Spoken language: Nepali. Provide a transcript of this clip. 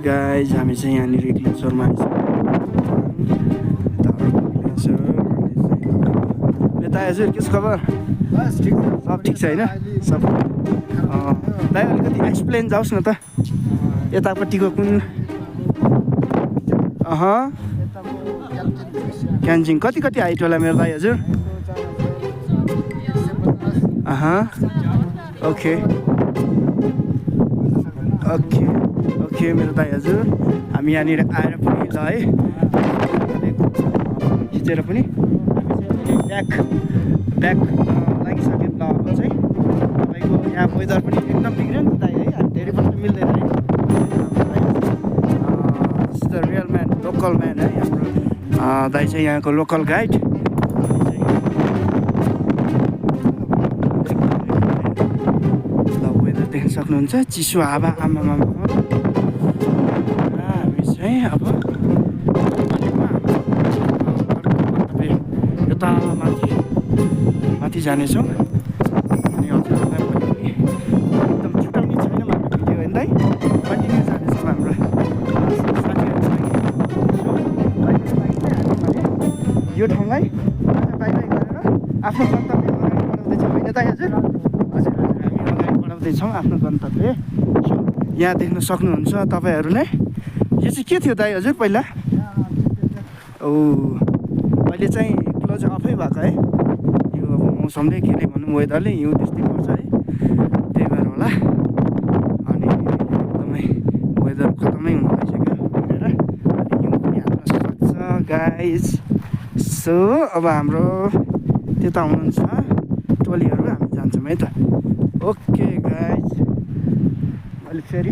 गाइज हामी चाहिँ यहाँनिर ग्लेन्सरमा यता हजुर के छ खबर? सब ठिक छ होइन? सब दाइ अलिकति एक्सप्लेन जाओस् न त यतापट्टिको कुन क्यान्जिङ कति कति हाइट होला मेरो दाइ हजुर? ओके ओके ओके मेरो दाइ हजुर हामी यहाँनिर आएर पनि ल है खिचेर पनि ब्याक लागिसक्यो। ल अब चाहिँ तपाईँको यहाँ वेदर पनि एकदम बिग्रियो नि दाइ है, हामी धेरै पनि मिल्दैन है। This is the real man, local man है हाम्रो दाइ चाहिँ यहाँको लोकल गाइड। देख्न सक्नुहुन्छ चिसो हावा आमामा हामी चाहिँ अब यता माथि जानेछौँ अनि हजुरहरूलाई पनि एकदम छुट्याउने छैन हाम्रो भिडियो होइन दाइ, कन्टिन्यू जानेछौँ हाम्रो यो ठाउँलाई बाई गरेर आफ्नो गन्तव्य अगाडि बढाउँदैछौँ होइन दाइ हजुर? छौँ आफ्नो गन्तव्य। यहाँ देख्न सक्नुहुन्छ तपाईँहरू नै यो चाहिँ के थियो दाइ हजुर पहिला? ओ अहिले चाहिँ क्लोज अफै भएको है, यो अब मौसमले केले भनौँ वेदरले हिउँ त्यस्तै गर्छ है, त्यही भएर होला। अनि एकदमै वेदर खतमै हुन लागिसक्यो बिग्रेर हिउँ पनि हाल्न सक्छ गाइज। सो अब हाम्रो त्यता हुनुहुन्छ टोलीहरू हामी जान्छौँ है त। ओके गाइज मैले फेरि